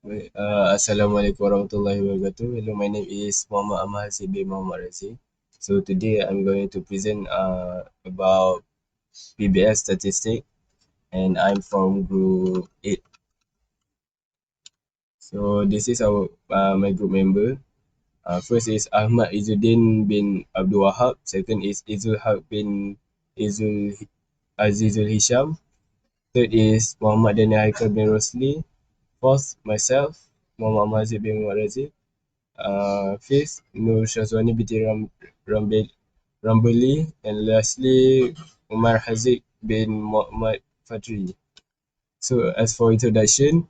Assalamualaikum warahmatullahi wabarakatuh. Hello, my name is Muhammad Ahmad Hasib bin Muhammad Razi. So today I'm going to present about Pbl Statistics, and I'm from group 8. So this is our my group member. First is Ahmad Izzuddin bin Abdul Wahab. Second is Izul Haq bin Izul Azizul Hisham. Third is Muhammad Daniel Haikal bin Rosli. Fourth, myself, Muhammad Ahmad Hasib bin Muhammad Razi. Fifth, Nur Shazwani binti Rambeli, and lastly, Umar Haziq bin Muhammad Fadri. So as for introduction,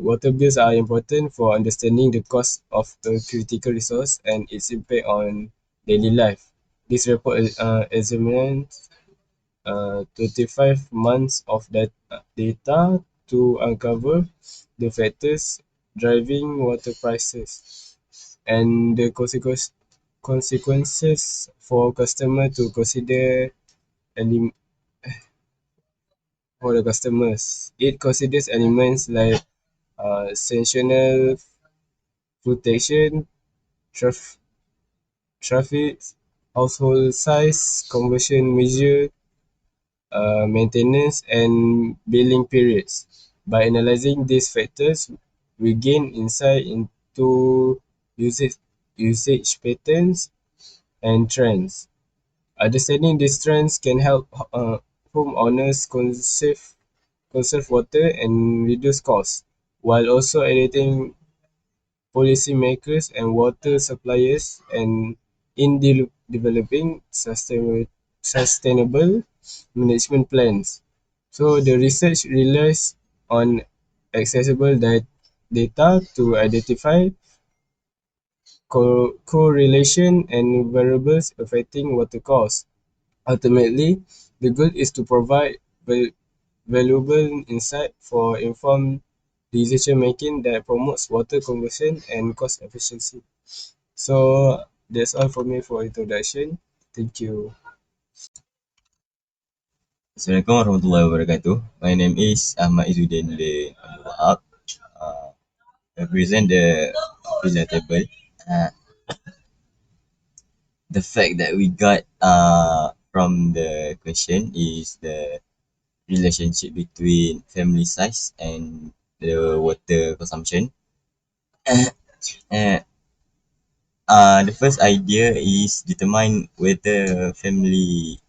water bills are important for understanding the cost of a critical resource and its impact on daily life. This report examines 25 months of data to uncover the factors driving water prices and the consequences for customer to consider elim- for the customers. It considers elements like seasonal fluctuation, traf- traffic, household size, conversion measure, maintenance, and billing periods. By analyzing these factors, we gain insight into usage, usage patterns and trends. Understanding these trends can help homeowners conserve water and reduce costs, while also educating policymakers and water suppliers and in developing sustainable management plans. So the research relies on accessible data to identify correlation and variables affecting water costs. Ultimately, the goal is to provide valuable insight for informed decision making that promotes water conservation and cost efficiency. So that's all for me for introduction. Thank you. Assalamualaikum warahmatullahi wabarakatuh. My name is Ahmad Izzuddin bin Abdul Wahab. Uh, represent the opinion table. Uh, the fact that we got from the question is the relationship between family size and the water consumption. uh, the first idea is determine whether family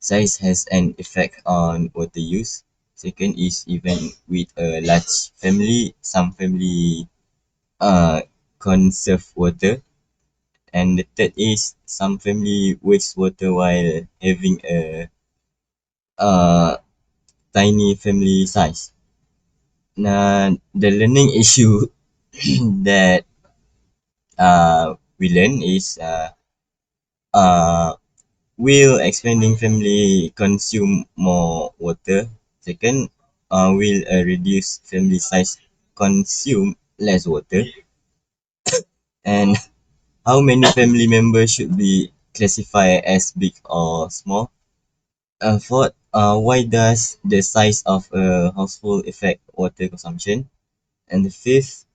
size has an effect on water use. Second is even with a large family, some family conserve water. And the third is some family waste water while having a uh, tiny family size. Now, the learning issue that we learn is uh, will expanding family consume more water? Second, will a reduced family size consume less water? And how many family members should be classified as big or small? Fourth, why does the size of a household affect water consumption? And the fifth,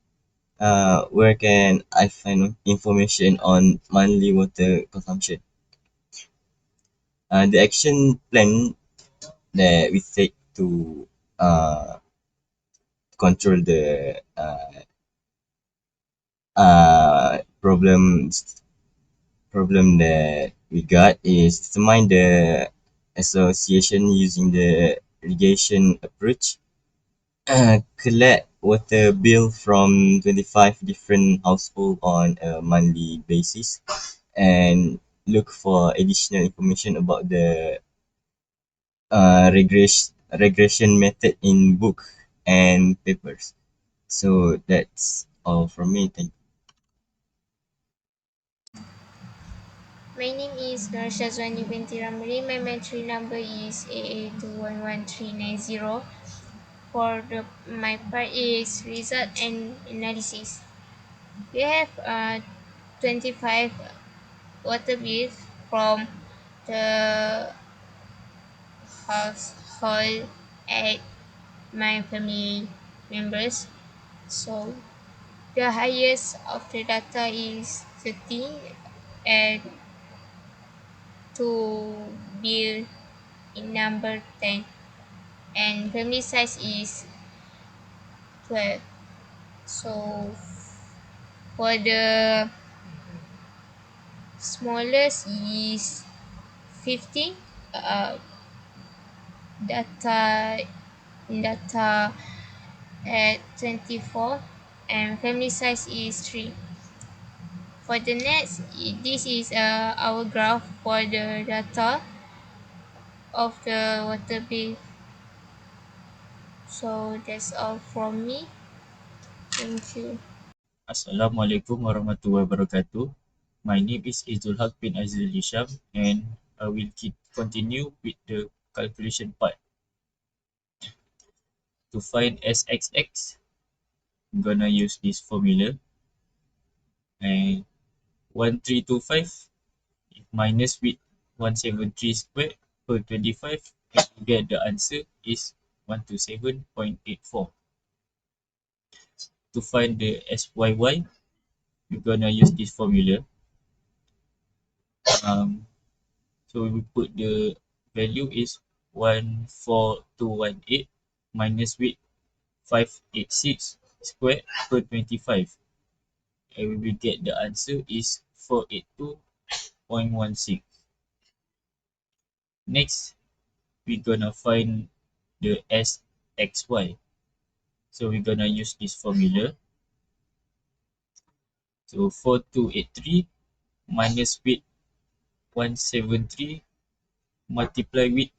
where can I find information on monthly water consumption? The action plan that we take to uh, control the problem that we got is determine the association using the irrigation approach. Collect water bill from 25 different households on a monthly basis and look for additional information about the regression method in book and papers. So that's all from me. Thank My name is Nur Shazwani binti Ramli. My entry number is AA211390. My part is result and analysis. We have 25 water bills from the household at my family members. So the highest of the data is 13 and to build in number 10, and family size is 12. So for the smallest is 15, uh, data data at 24, and family size is 3. For the next, this is our graph for the data of the water bill. So that's all from me. Thank you. Assalamualaikum warahmatullahi wabarakatuh. My name is Izul Haq bin Azizul Hisham, and I will continue with the calculation part. To find SXX, I'm gonna use this formula, and 1325 minus with 173 squared per 25, and you get the answer is 127.84. To find the SYY, we're gonna use this formula. Um, So we put the value is 14218 minus with 586 squared per 25. And we will get the answer is 482.16. Next, we're gonna find the SXY. So we're gonna use this formula. So 4283 minus with 173 multiply with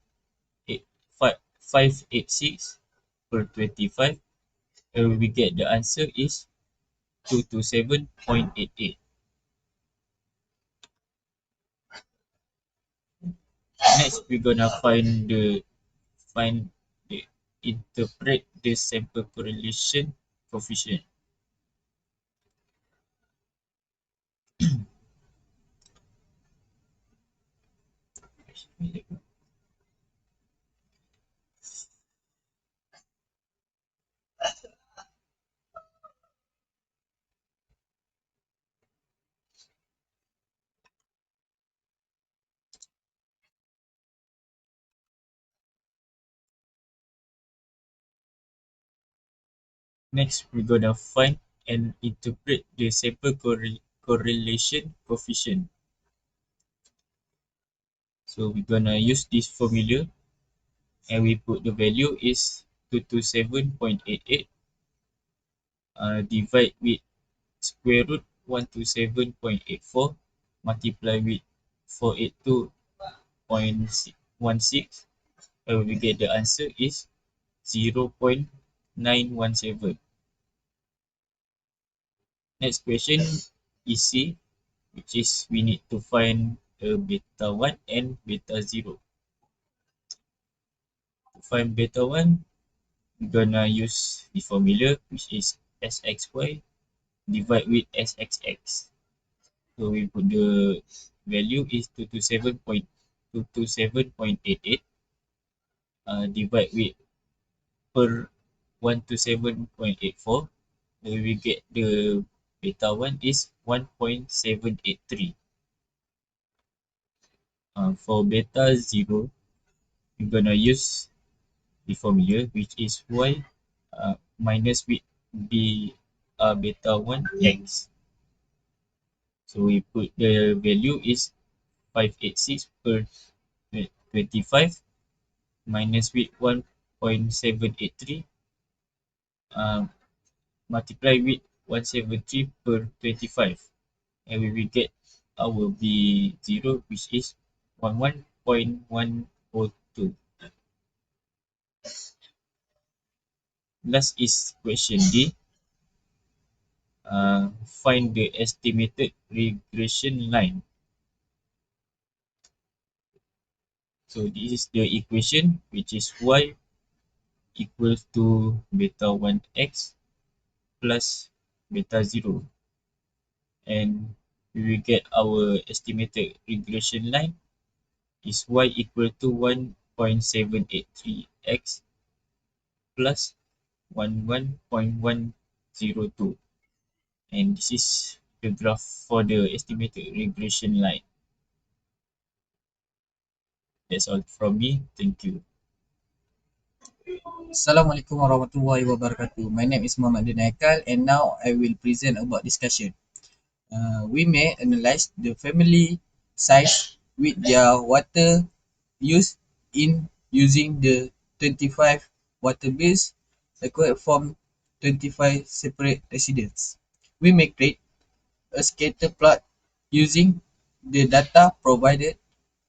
586 per 25, and we get the answer is 227.88. Next, we're gonna find the interpret the sample correlation coefficient. Next, we're gonna find and interpret the sample correlation coefficient. So we're gonna use this formula, and we put the value is 227.88 divide with square root 127.84 multiply with 482.16, and we get the answer is 0.917. Next question is C, which is we need to find beta 1 and beta 0. To find beta 1, we're gonna use the formula, which is SXY divide with SXX. So we put the value is 227.88 divide with per 127.84. Then we get the beta 1 is 1.783. For beta 0, we're gonna use the formula, which is y minus with b beta 1 x. So we put the value is 586 per 25 minus with 1.783 multiply with 173 per 25, and we will get our b0, which is 11.102. Last is question D. Find the estimated regression line. So this is the equation, which is y equals to beta 1x plus beta 0, and we will get our estimated regression line is y equal to 1.783x plus 11.102. 0.02. And this is the graph for the estimated regression line. That's all from me. Thank you. Assalamualaikum warahmatullahi wabarakatuh. My name is Muhammad Dinaikal and now I will present about discussion. We may analyze the family size with their water use in using the 25 water bills acquired from 25 separate residents. We may create a scatter plot using the data provided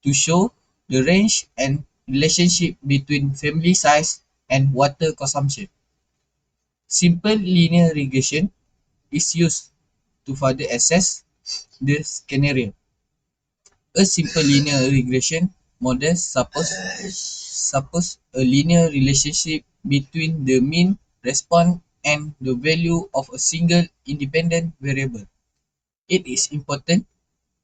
to show the range and relationship between family size and water consumption. Simple linear regression is used to further assess the scenario. A simple linear regression model suppose a linear relationship between the mean response and the value of a single independent variable. It is important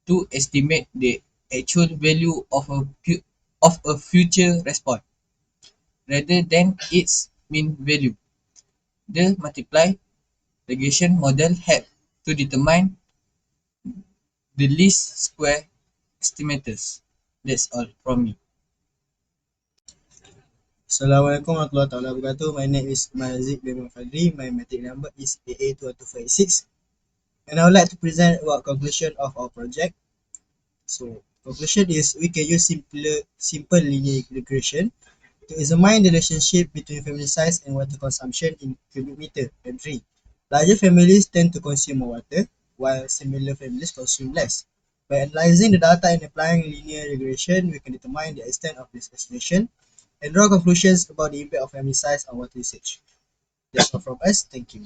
to estimate the actual value of a future response rather than its mean value. The multiply regression model help to determine the least square estimators. That's all from me. Assalamualaikum warahmatullahi wabarakatuh. My name is Mazik bin Fadli. My metric number is AA22586. And I would like to present about conclusion of our project. So, conclusion is we can use simple linear regression to examine the relationship between family size and water consumption in cubic meter and tree. Larger families tend to consume more water, while similar families consume less. By analyzing the data and applying linear regression, we can determine the extent of this estimation and draw conclusions about the impact of family size on water usage. That's all from us. Thank you.